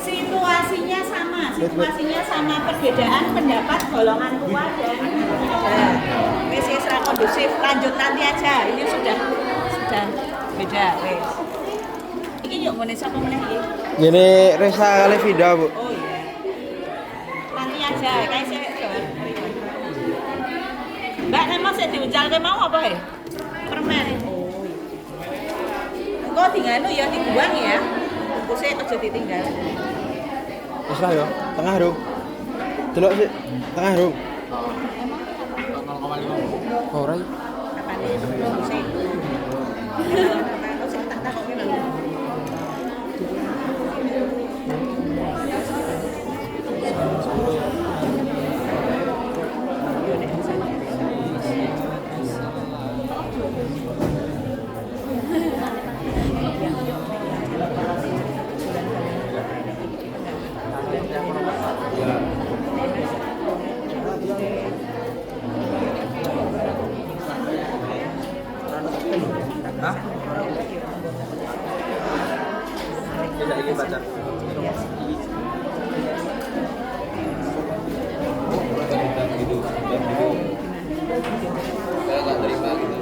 Situasinya sama, perbedaan pendapat golongan tua dan wis ra kondusif, lanjut nanti aja. Ini sudah beda wis. Iki yuk ngene sapa meneh iki? Ngene Resa kali Vida, Bu. Oh iya. Nanti aja, kayak saya jawab. Mbak kan mau diuncalke mau apa ya? Permen. Oh iya. Engko dinganu ya dibuang ya. Bungkusnya aja ditinggal. Wis lah ya, tengah rum. Delok sik, tengah rum. Ora. Apane bungkusnya? Terus tak takoki lho. Hah? Tidak ingin baca. Nggak terima gitu.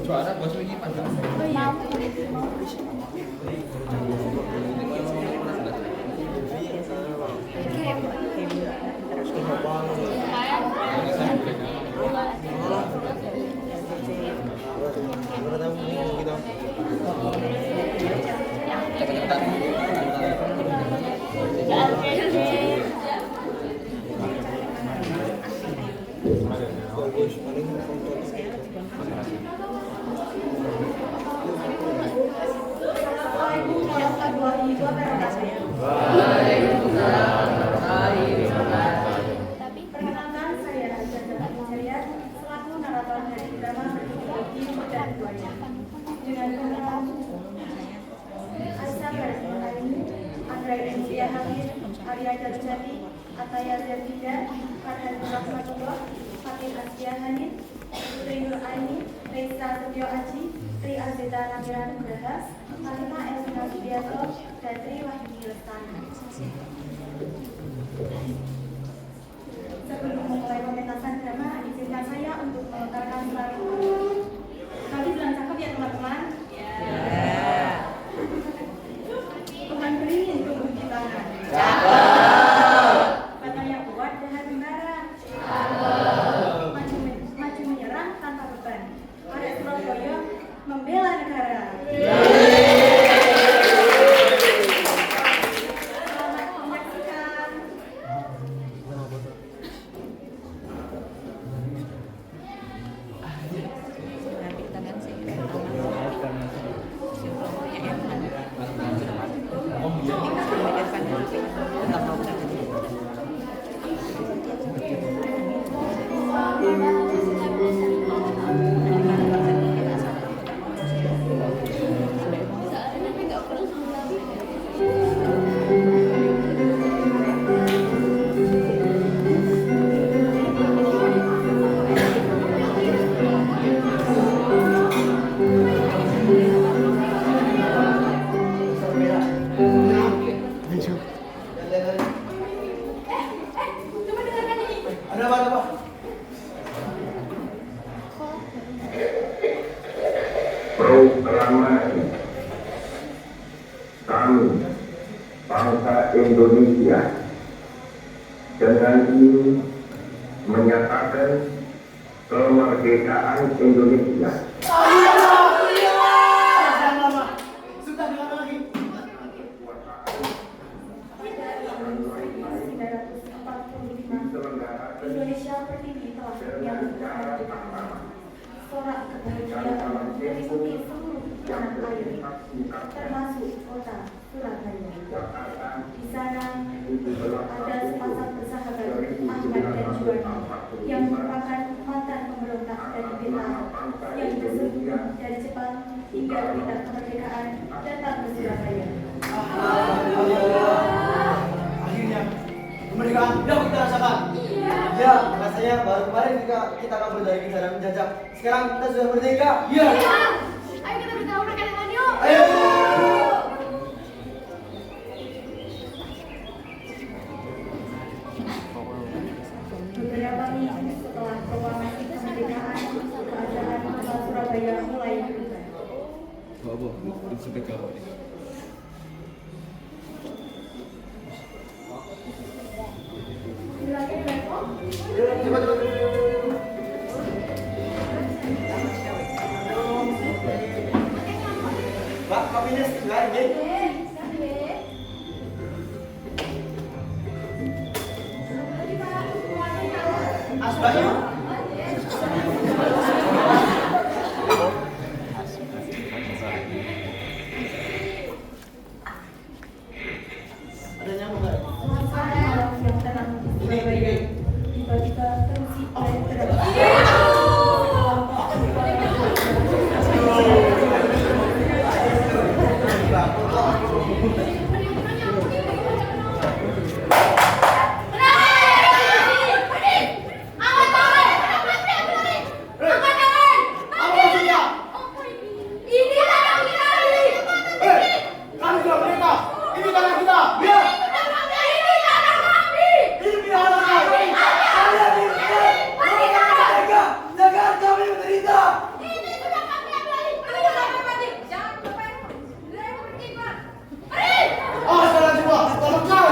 Juara bos ini panjang. Perkenalkan, saya Hajar Dapat Hidayat selaku narator dari drama Berpsikologi dan Buaya. Dengan pemeran Aisyah Barismulaini, Andrea India Hamid, Arya Darjati, Ataya Zervida, Farhan Rahmatullah, Fatih Asya Hanif, Putri Nur Aini, Reza Setio Aji, Tri Azita Namira Nugraha, Fatima Elvina Subianto, dan Tri Wahyuni Lestari. Sebelum memulai pementasan drama, izinkan saya untuk melontarkan selalu. Kali bilang cakep ya teman-teman? Ya. Tuhan beringin tumbuh di tangan. Cakep. Katanya kuat dan tentara. Cakep. Maju menyerang tanpa beban. Arek Surabaya membela negara. Selamat menyaksikan. Indonesia dengan ini menyatakan kemerdekaan Indonesia. Indonesia Pertiwi telah menyambut sorak kebahagiaan meliputi seluruh tanah air, termasuk kota Surabaya. Di sana ada sepasang bersahabat Ahmad dan Juwana yang merupakan mantan pemberontak dari Vietnam yang bersembunyi dari Jepang hingga berita kemerdekaan datang ke Surabaya. Akhirnya kemerdekaan dapat kita rasakan. Ya, rasanya baru kemarin kita kabur dari kejaran menjajah. Sekarang kita sudah merdeka. Iya. Ayo kita bergaul dengan yuk. Ayo. Beberapa minggu setelah proklamasi kemerdekaan, keadaan kota Surabaya mulai berubah. Pak, kopinya setengah ini. Asbaknya. Ada nyamuk nggak? Malam yang tenang di Surabaya tiba-tiba terisi oleh deras. Kami sudah merdeka. Ini tanah kita. Ya. Ini pilihan kami. Kalian diusir. Merdeka. Jangan kami menderita. Awas kalian semua. Tolong kau.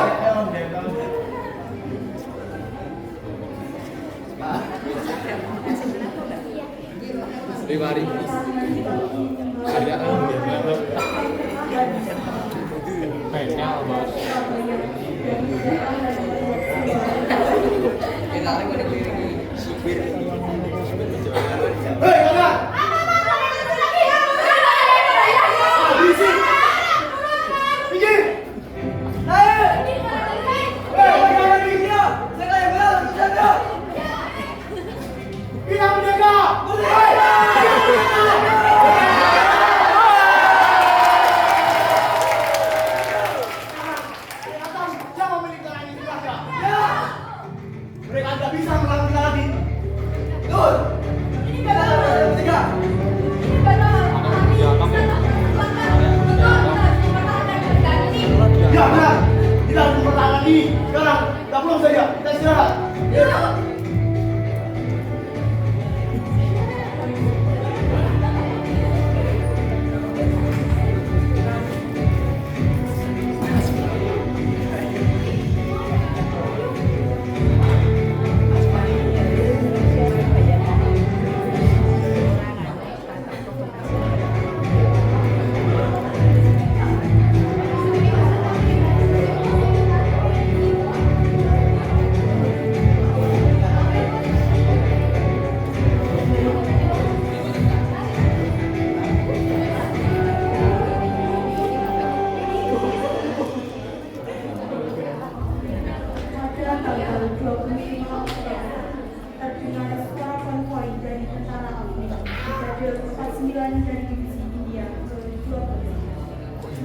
Hei kalian. Habisi. Pergi. Naik. Bagaimana dirinya? Saya yang benar untuk jaga. Kita merdeka. Merdeka. Siapa milik tanah ini sudah? Ya. Mereka tidak bisa melawan kita lagi. Betul. Kita sudah merdeka. Ya benar. Kita harus mempertahankan ini. Sekarang kita pulang saja. Kita istirahat. Ya. Pada tanggal 25 Oktober, terdengar suara konvoi dari tentara ABRI Brigade 49 dari Divisi India ke-12.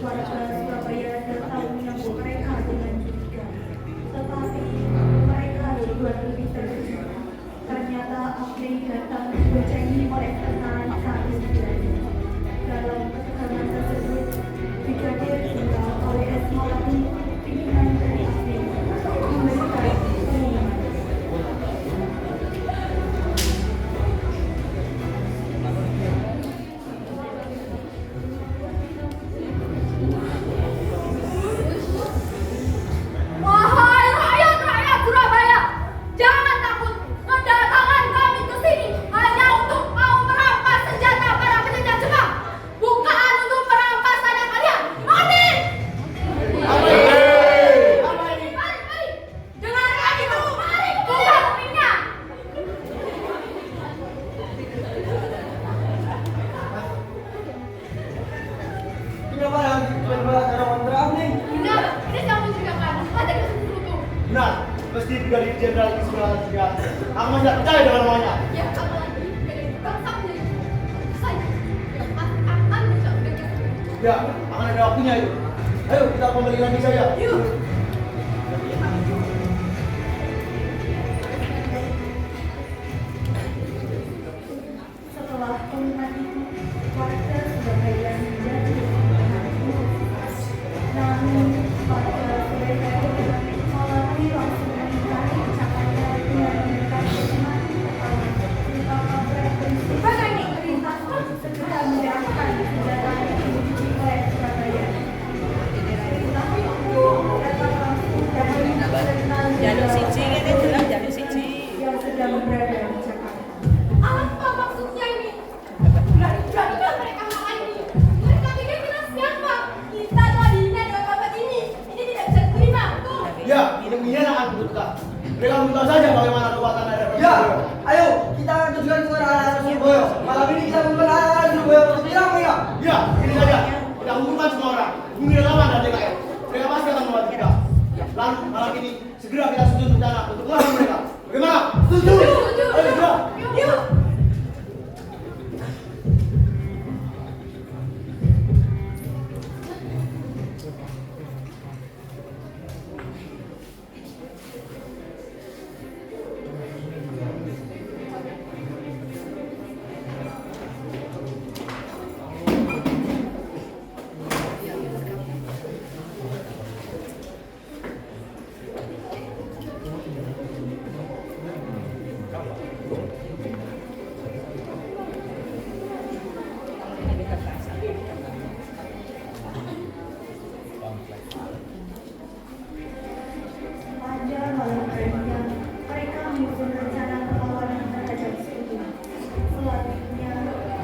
Warga Surabaya datang menyambut mereka dengan curiga, tetapi mereka dibuat lebih terkejut. Ternyata ABRI datang diboncengin oleh tentara KPI. Dalam ketegangan tersebut, Brigadir Jenderal OWS Maulana pimpinan dari ABRI memberikan pengumuman. Brigadir Jenderal Ismail Marzuki. Aku masih tidak percaya dengan namanya. Ya, apalagi dari bangsa menjadi saya yang akan bisa bekerja. Ya, akan ada waktunya itu. Ayo kita kembali lagi saja. Yuk. Setelah pengumuman itu, warga Surabaya menjadi universitas. Namun, warga Surabaya malah langsung mengingkari ucapannya dengan memberikan semakin pertama berupa kabar berisi perintah segera menyerahkan senjata yang oleh Surabaya. Perintah itu datang langsung dari Jalur siji ini delok jalur siji. yang sedang berada di Jakarta. Apa maksudnya ini? Berani-beraninya mereka makan ini. Mereka pikir kita siapa? Kita telah dihina dengan kabar ini. Ini tidak bisa diterima. Tuh. Ya, ini menghina akan kita. Mereka minta saja bagaimana kekuatan ada. Ya, ayo kita tujukan kepada anak-anak Surabaya. Malam ini kita membela anak-anak Surabaya untuk bilang mereka. Ya, ini saja. Kita hukumkan semua orang. Bumi relawan dan TKN. Mereka pasti akan membantu kita. Lalu malam ini segera kita susun rencana untuk melawan mereka. Bagaimana? Setuju? Setuju. Ayo segera. Yuk. Pada malam harinya, mereka menyusun rencana perlawanan terhadap sekutu. Selanjutnya,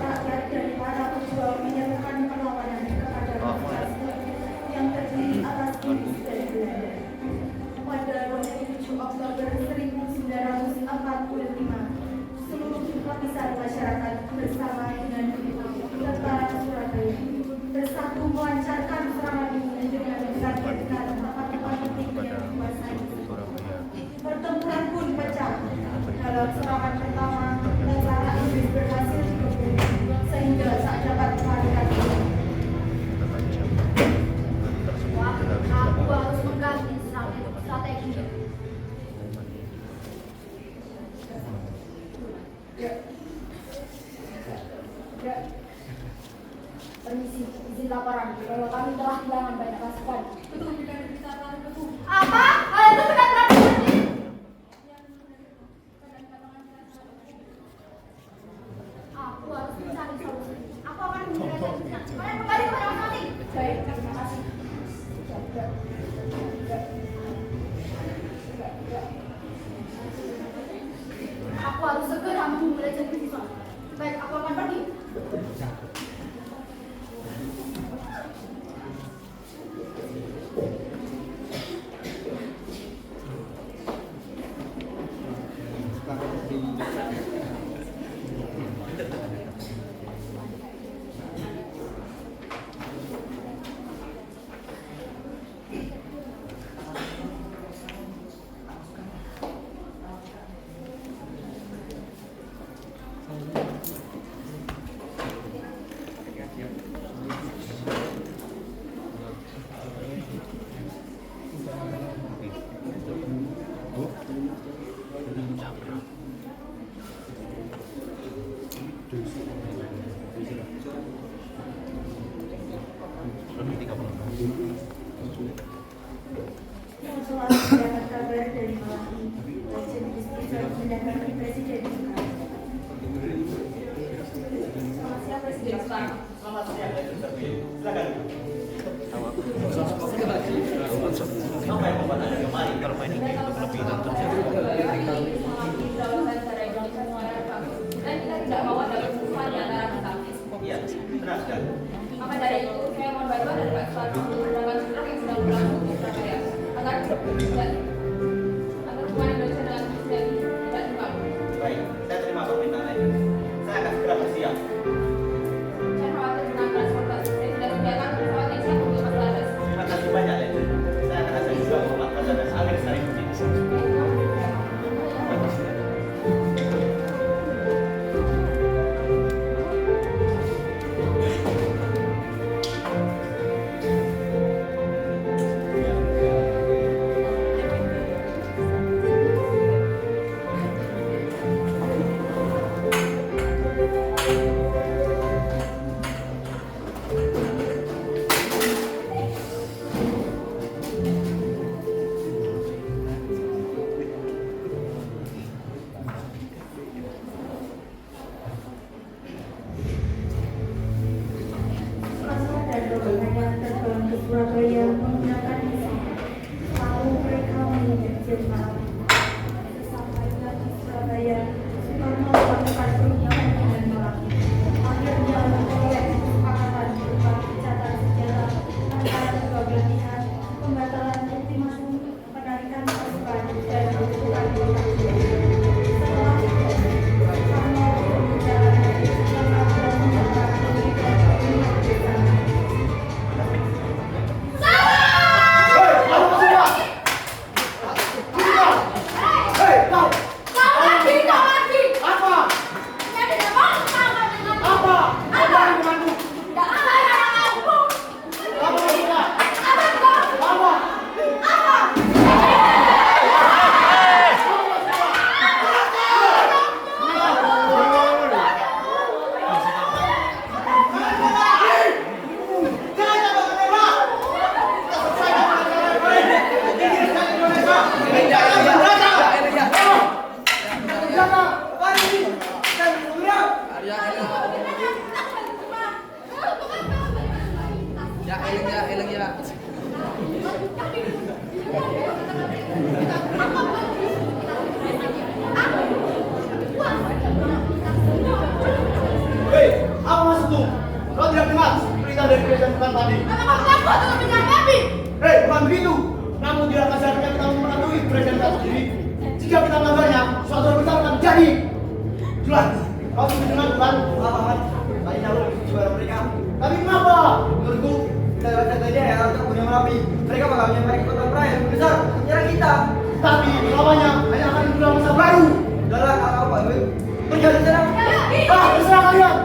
rakyat dan para pejuang menyerukan perlawanan kepada Pancasila yang terdiri atas Inggris dan Belanda. Pada 27 Oktober 1945, seluruh lapisan masyarakat bersama dengan tentara Surabaya bersatu melancarkan serangan ini dengan menargetkan tempat-tempat penting yang dikuasai. Pertempuran pun pecah. Dalam serangan pertama, tentara Inggris berhasil dikepung sehingga tak dapat melarikan diri. Wah, aku harus mengganti strategi. Permisi, izin laporan bahwa kami telah kehilangan banyak pasukan. Betul, tidak ada dikatakan betul. Apa? Hal itu benar-benar seperti aku harus mencari solusi. Aku akan memberikan solusinya. Kalian kembali kepada masing-masing. Baik, terima kasih. Aku harus segera menghubungi Legend Visa. Baik, aku akan pergi. Setelah mendapat kabar dari Malawi, Legend Visa mendatangi Presiden Soekarno. Selamat siang Presiden Soekarno. Selamat siang, silakan. Apa yang membuat Anda kemari? Dan kita tidak mau ada permusuhan di antara kita. Iya, benar sekali. Maka dari itu, saya mohon bantuan dari Pak Soekarno untuk menangani surat yang sedang berlangsung di Surabaya agar hubungan Indonesia dengan Rusia ini tidak terganggu. Baik, saya terima permintaan Anda. Saya akan segera bersiap. Saya khawatir dengan transportasi. Saya tidak sediakan pesawat yang siap untuk masalah das. Terima kasih banyak, Legend. Saya akan ajak juga Bapak Basarnas Alex dari sini. ya eling ya. Hei, apa maksudmu? Kau tidak dengar perintah dari kerajaan bukan tadi? Hei, bukan begitu. Namun tidak akan seharusnya kita mempengaruhi kerajaan kita sendiri. Jika kita melanggarnya, suatu hal besar akan terjadi. Jelas, kau sudah dengar bukan? Paman, tadi nyalu suara mereka. Tapi kenapa? Menurutku, kita baca saja ya untuk Gunung Merapi. Mereka bakal menyampaikan kota perang yang besar menyerang kita. Tapi lawannya hanya akan mendulang masa baru. Udahlah, kakak Pak Dwi. Pergi dari sana. Terserah kalian.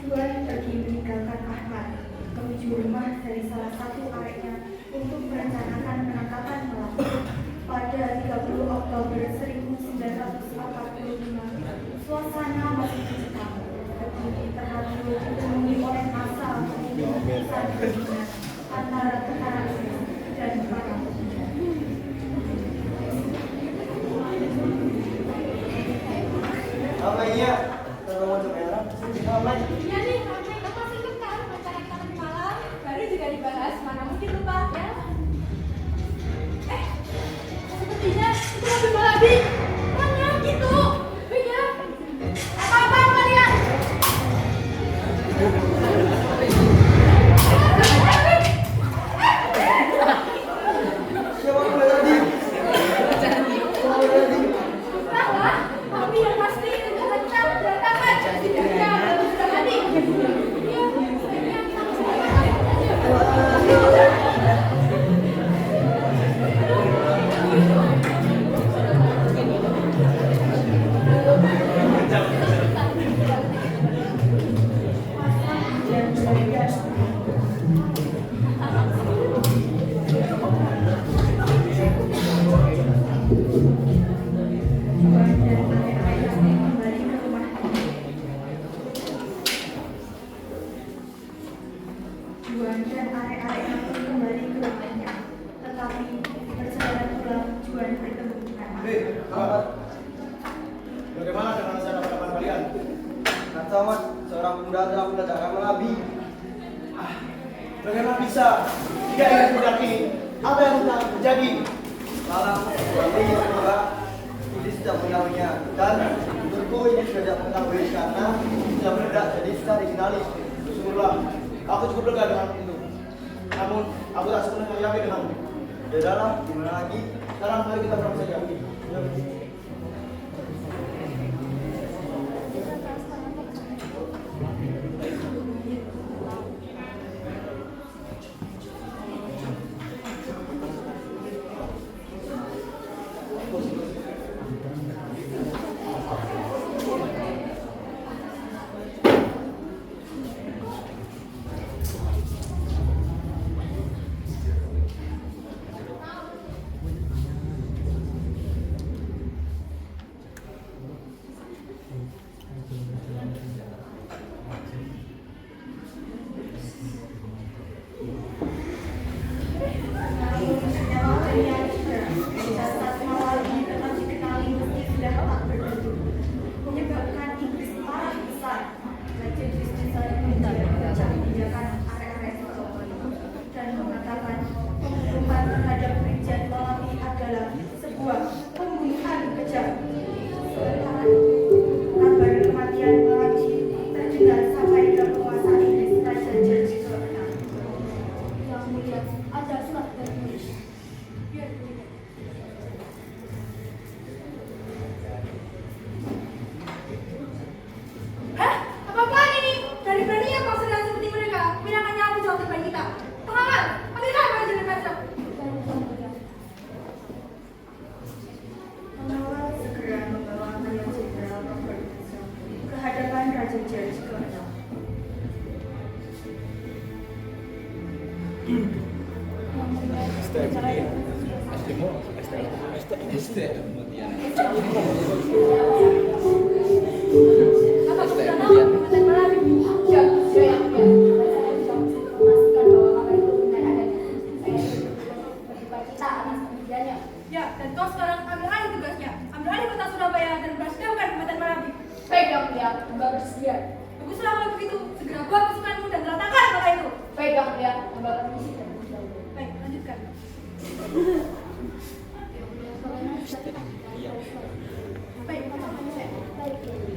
Juan pergi meninggalkan Ahmad menuju rumah dari salah satu areknya untuk merencanakan penangkapan malam. Pada 30 Oktober 1945, suasana masih mencekam. Berdiri terharu dipenuhi oleh asa keputusan berguna antara tentara dan para pemuda. Apa iya? Kalau mau coba merah, apa? Iya nih, ramai kita masih kan acara kita tadi malam baru juga dibahas, mana mungkin lupa ya. Sepertinya itu lebih Malabi. Mana gitu? Iya. Apa kalian? Siapa yang tadi? Salah, tapi yang pasti rencana kita berantakan. Ya, sudah mati. Iya, sebaiknya kita Juan dan anak-anaknya kembali ke rumahnya. Juan dan anak-anaknya kembali ke rumahnya. Tetapi perjalanan pulang Juan bertemu Ahmad. Hei, kawan. Bagaimana dengan hadapan kalian? Camat, seorang pemuda telah mendadak Malabi. Bagaimana bisa? Jika ingin budak ini, apa yang telah terjadi? Malam, suami semoga ini sudah mengetahuinya. Dan menurutku ini sudah tidak mengetahui karena sudah meledak jadi susah dikenali. Sungguhlah, aku cukup lega dengan itu. Namun, aku tak sepenuhnya yakin denganmu. Yaudahlah, gimana lagi? Sekarang mari kita berangkat saja. Kakak sudah tahu Kabupaten Melawi. Ya, saya bisa informasikan bahwa kabar itu benar adanya. Saya berduka cita atas kejadiannya. Ya, dan kau sekarang ambil alih tugasnya. Ambil alih kota Surabaya dan berasdamkan Kabupaten Melawi. Baik, Yang Mulia, hamba bersedia. Baguslah kalau begitu. Segera buat pasukanmu dan ratakan kota itu. Baik, Yang Mulia, hamba permisi dan baik, lanjutkan. Baik, baik.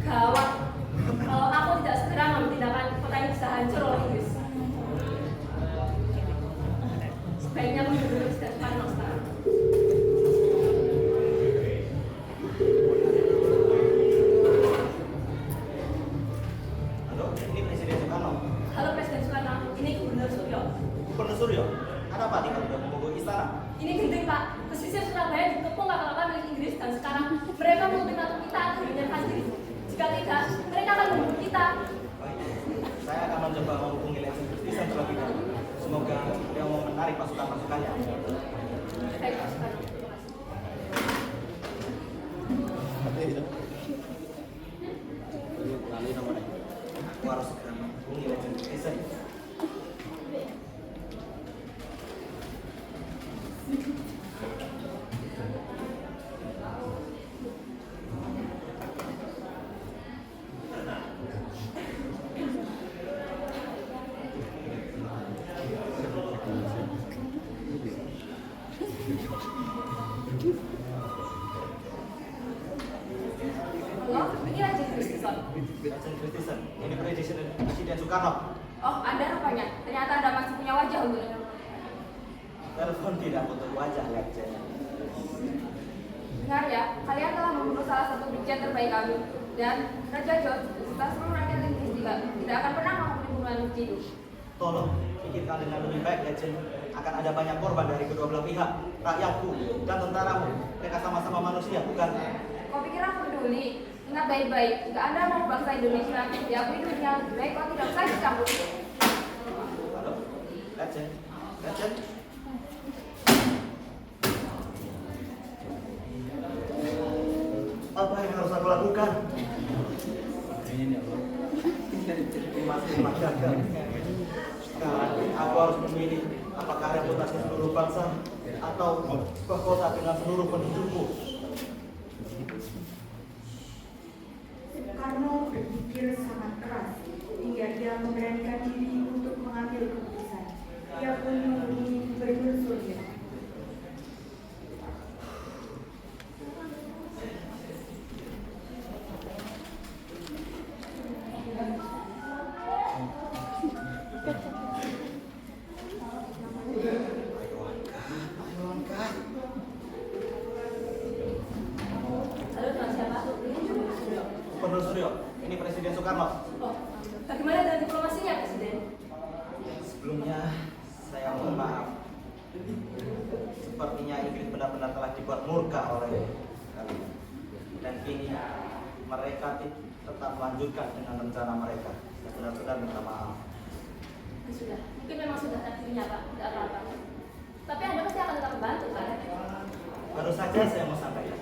Gawat. Kalau aku tidak segera mengambil tindakan, kota ini bisa hancur oleh Inggris. Sebaiknya aku duduk di depan sekarang. Halo, ini Presiden Soekarno. Halo Presiden Soekarno, ini Gubernur Suryo. Gubernur Suryo, ada apa nih kalau udah membobol istana? Ini genting Pak, pesisir Surabaya dikepung kapal-kapal milik Inggris dan sekarang mereka mengultimatum kita agar menyerahkan diri. Jika tidak, mereka akan membunuh kita. Baik, saya akan mencoba menghubungi Letjen Christensen terlebih dahulu. Semoga dia mau menarik pasukan-pasukannya. Baik, Pak Soekarno. Aku harus segera menghubungi Letjen Christensen. Halo, ini Raja Christensen. Letjen Christensen, ini Presiden Soekarno. Oh, Anda rupanya. Ternyata Anda masih punya wajah untuk ini. Telepon tidak butuh wajah, Letjen. Dengar ya, kalian telah membunuh salah satu brigjen terbaik kami. Dan Raja George, beserta seluruh rakyat Inggris juga tidak akan pernah mengampuni pembunuhan keji itu. Tolong, pikirkan dengan lebih baik, Letjen. Akan ada banyak korban dari kedua belah pihak, rakyatku dan tentaramu. Mereka sama-sama manusia, bukan? Kau pikir aku peduli? Ingat baik-baik, jika Anda mau bangsa Indonesia diakui dunia, lebih baik kau tidak usah dicampur. Halo, Letjen. Letjen. Apa yang harus aku lakukan? Masih masyarakat. Sekarang aku harus memilih apakah reputasi seluruh bangsa atau kota dengan seluruh pendudukku. Soekarno berpikir sangat keras hingga dia memberanikan diri untuk mengambil keputusan. Ia pun menghubungi Gubernur Suryo. Gubernur Suryo. Ini Presiden Soekarno. Oh, bagaimana dengan diplomasinya, Presiden? Sebelumnya saya mohon maaf. Sepertinya Inggris benar-benar telah dibuat murka oleh kalian. Dan kini mereka tetap melanjutkan dengan rencana mereka. Saya benar-benar minta maaf. Ya sudah, mungkin memang sudah takdirnya, Pak. Tidak apa-apa. Tapi Anda pasti akan tetap membantu, kan? Baru saja saya mau sampaikan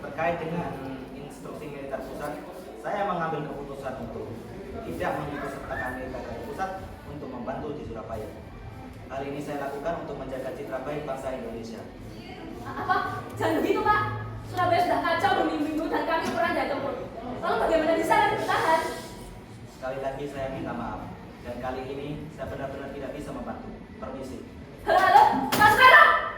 terkait dengan instruksi militer pusat. Saya mengambil keputusan untuk tidak mengikutsertakan militer dari pusat untuk membantu di Surabaya. Hal ini saya lakukan untuk menjaga citra baik bangsa Indonesia. Apa? Jangan begitu, Pak. Surabaya sudah kacau berminggu-minggu dan kami kurang tempur. Lalu bagaimana bisa kami bertahan? Sekali lagi saya minta maaf. Dan kali ini saya benar-benar tidak bisa membantu. Permisi. Halo, halo, Mas Vero!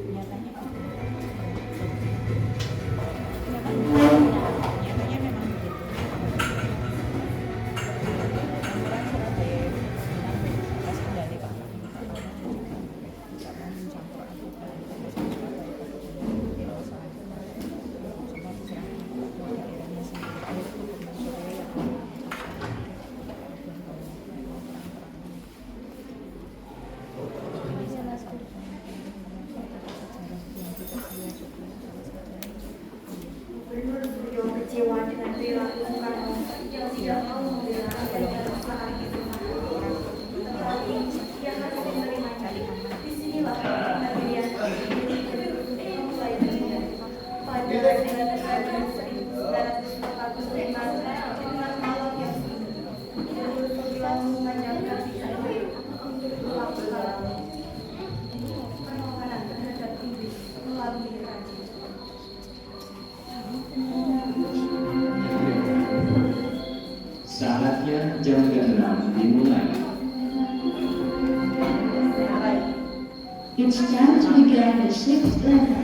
Nyatanya memang begitu. Gubernur Suryo kecewa dengan perilaku Soekarno yang tidak mau membela adanya masalah itu. Tetapi ia harus menerimanya. Disinilah bagian ini mulai terjadi. Pada 1944 dengan malam yang sunyi, Gubernur Suryo memanjangkan diri untuk melakukan permohonan terhadap Inggris melalui Ranjit. Saatnya jam ke-6 dimulai. It's time to begin the sixth lesson.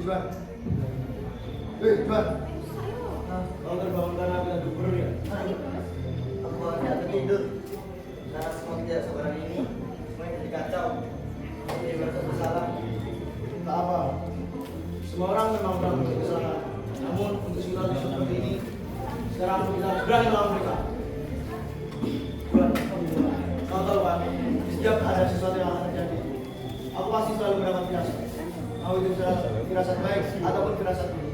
Juan. Juan. Kau terbangunkan aku dan gubernur ya? Aku hanya tertidur karena semua tidak sebarang ini semua jadi kacau. Aku jadi merasa bersalah. Tak apa. Semua orang memang pernah berbuat kesalahan. Namun untuk situasi seperti ini, sekarang kita harus berani melawan mereka. Juan, kau tahu kan? Setiap ada sesuatu yang akan terjadi, aku pasti selalu mendapat firasat. Mau itu firasat baik ataupun firasat buruk.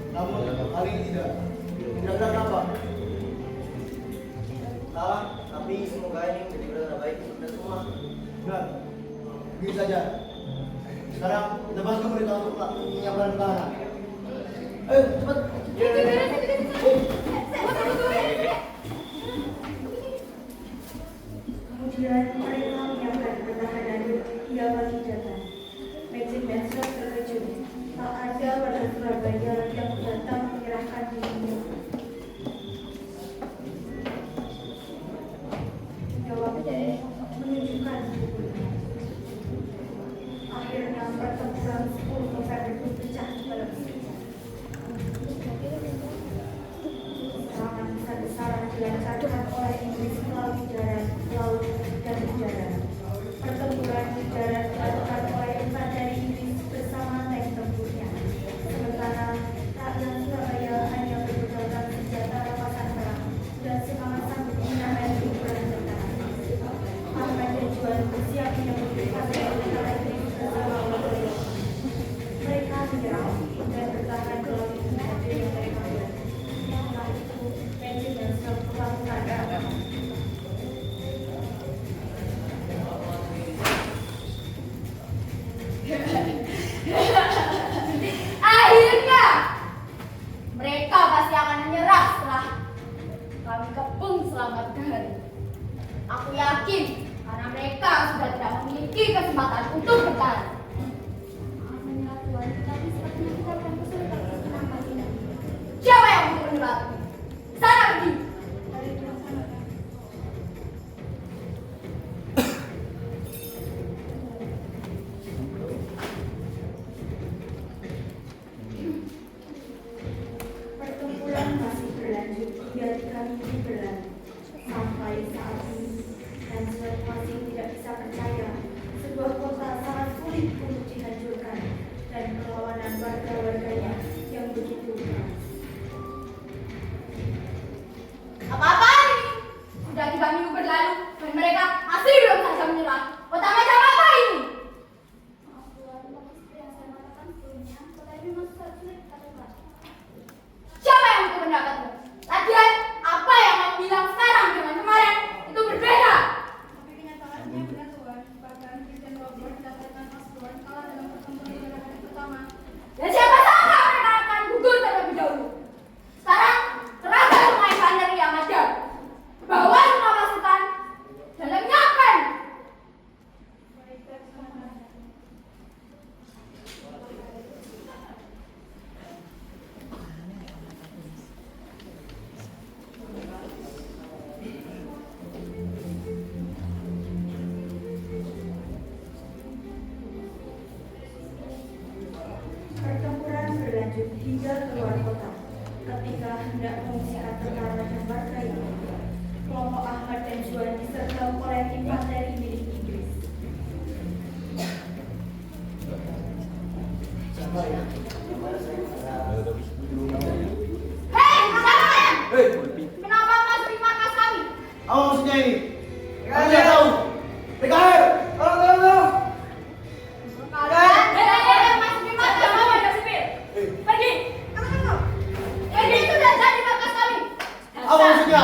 Namun kali ini tidak. Kira-kira kenapa? Salah, tapi semoga ini menjadi berita baik untuk kita semua. Benar. Begini saja. Sekarang lepaskan berita untuk menyiapkan pertahanan. Ayo, cepat. Kemudian mereka menyiapkan pertahanan hingga pagi datang. Magic Master terkejut. Tak ada warga Surabaya yang datang menyerahkan dirinya. Jawabnya menunjukkan tubuhnya. Akhirnya pertempuran 10 November itu pecah dalam sekejap. Serangan besar-besaran dilancarkan oleh Inggris melalui darat, laut, dan udara. Pertempuran di darat dilakukan oleh infanteri Inggris bersama tank tempurnya. Sementara rakyat Surabaya hanya berbekal senjata rampasan perang dan semangat sanggup menangani ukuran tentara. Ahmad dan Juan bersiap menyambut tentara Inggris bersama Wallace. Mereka menyerang dan bertahan melalui infanteri yang mereka buat. kesempatan untuk bertahan. Alhamdulillah Tuhan, tetapi sepertinya kita akan kesulitan untuk menangkap ini. Siapa yang untuk menyurat? Sana pergi. Mari kita laksanakan. Pertempuran masih berlanjut hingga 3 minggu berlalu. Sampai saat ini, Hanzat masih tidak bisa percaya sebuah kota sangat sulit untuk dihancurkan dan perlawanan warga-warganya yang begitu keras. Apa-apaan ini? Sudah 3 minggu berlalu dan mereka masih belum saja menyerah. Kota macam apa ini? Maaf Tuhan, tapi seperti yang saya katakan sebelumnya, kota ini masih sangat sulit kita terbang. Siapa yang untuk pendapatmu? Lagian, apa yang kamu bilang sekarang dengan kemarin itu berbeda. Tapi kenyataannya benar Tuhan, bahkan Kristen Robert mendapatkan Mas Tuhan kalah dalam pertempuran di hari pertama. Dan siapa sangka mereka akan gugur terlebih dahulu. Sekarang, serahkan semua infanteri yang ada. Bawa semua pasukan dan lenyapkan. Baik, baik, Tuhan. Pertempuran berlanjut hingga keluar kota. Ketika hendak mengungsikan tentara dan warga yang ada, kelompok Ahmad dan Juan disergap oleh infanteri milik Inggris. Sabar ya. Sabar saya. Hei, siapa kalian? Hei, Kenapa masuk di markas kami? apa maksudnya ini? Kalian tahu? PKR! Tolong! Kalian yang masuk di markas kami ada sipil. Pergi. Pergi sudah jadi markas kami. Apa maksudnya?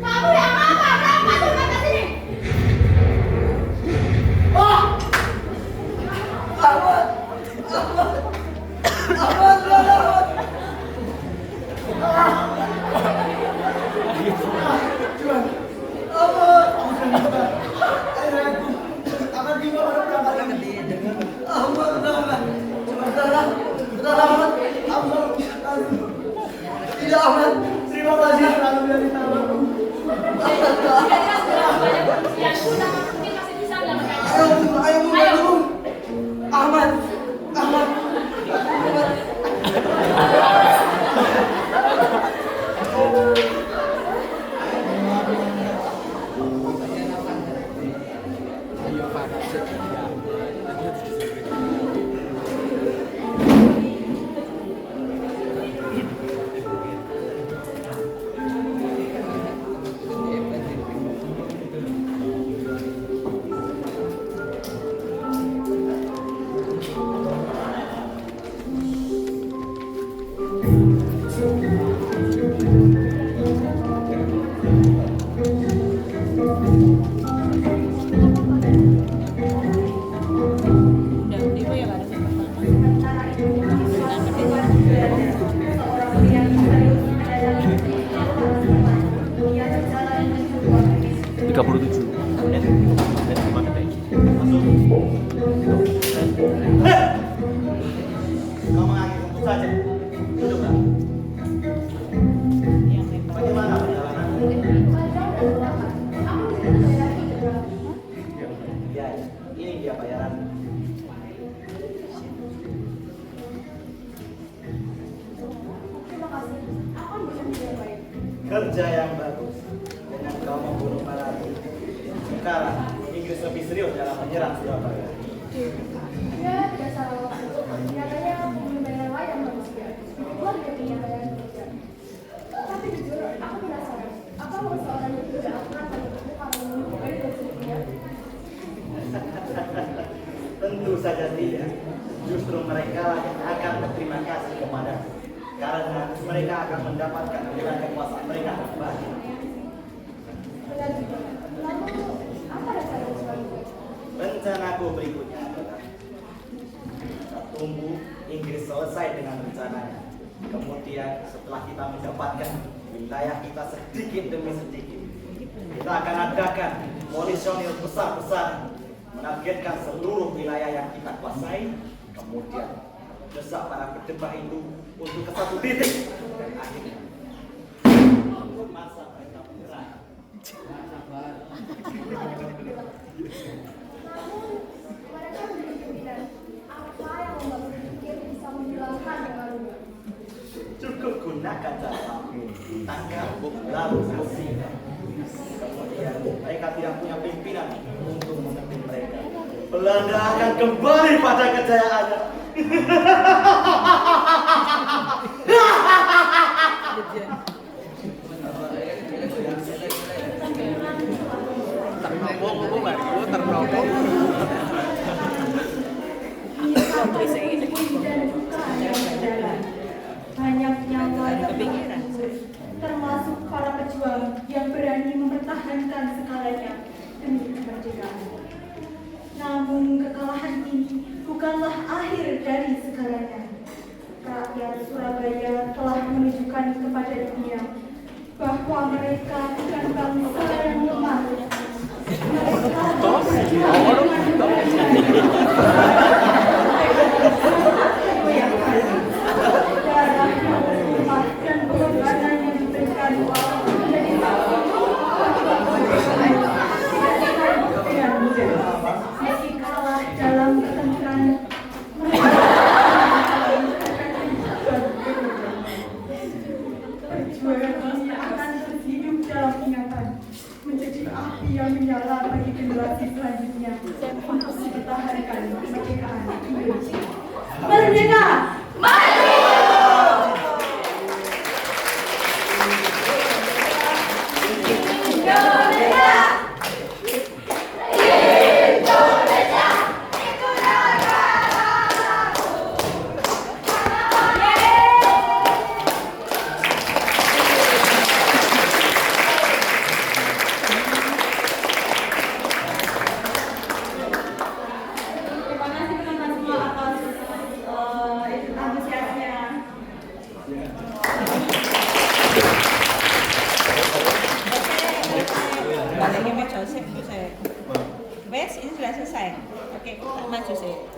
Kamu yang apa? Kenapa masuk markas ini? Ah! Tidak aman. Terima kasih selalu dari tahu. Ayo, Ahmad. Udah, itu ya ada Sementara itu, suatu ketika Belanda, seorang pria misterius mendatangi dia berjalan menuju ruang Inggris. 37. Kamu mengakhiri rumput saja. Duduklah. Bagaimana perjalanan? Ya, ini dia bayaran. Terima kasih. Aku bekerja yang baik. Kerja yang bagus. Dengan kau membunuh Malawi. Sekarang Inggris lebih serius dalam menyerang Surabaya. Ya, tidak salah waktu. Nyatanya aku punya bayaran lain yang bagus juga. Gua juga punya bayaran kerja. Tapi jujur, aku penasaran. Apa mau seorang yang tidak akan menutup kalau membunuh dari dia? Tentu saja tidak. Justru mereka lah yang akan berterima kasih kepada karena mereka akan mendapatkan nilai kekuasaan mereka kembali. Benar juga. Lalu, apa rencana selanjutnya? Rencanaku berikutnya adalah kita tunggu Inggris selesai dengan rencananya. Kemudian setelah kita mendapatkan wilayah kita sedikit demi sedikit, kita akan adakan polisionil besar-besaran menargetkan seluruh wilayah yang kita kuasai, kemudian desak para pedebah itu untuk ke satu titik, dan akhirnya masa mereka menyerah. Namun, mereka menjadi pimpinan. Apa yang membuat berpikir bisa menghilangkan pengaruhnya? Cukup gunakan cara tangkap lalu bersih. Kemudian mereka tidak punya pimpinan untuk memimpin mereka. Belanda akan kembali pada kejayaannya. Banyak nyawa yang termasuk para pejuang yang berani mempertahankan segalanya demi kemerdekaan. Namun kekalahan ini bukanlah akhir dari segalanya. Rakyat Surabaya telah menunjukkan kepada dunia bahwa mereka bukan bangsa yang lemah. Mereka darah yang berlimpah dan pengorbanan yang diberikan menjadi dengan mudah. Meski kalah dalam pertempuran, perjuangan ini akan terus hidup dalam ingatan, menjadi api yang menyala bagi generasi selanjutnya untuk dipertahankan kemerdekaan Indonesia. Merdeka! Terima kasih teman-teman semua atas antusiasnya. Balik ke meja sih, wes ini sudah selesai. Oke, maju sih.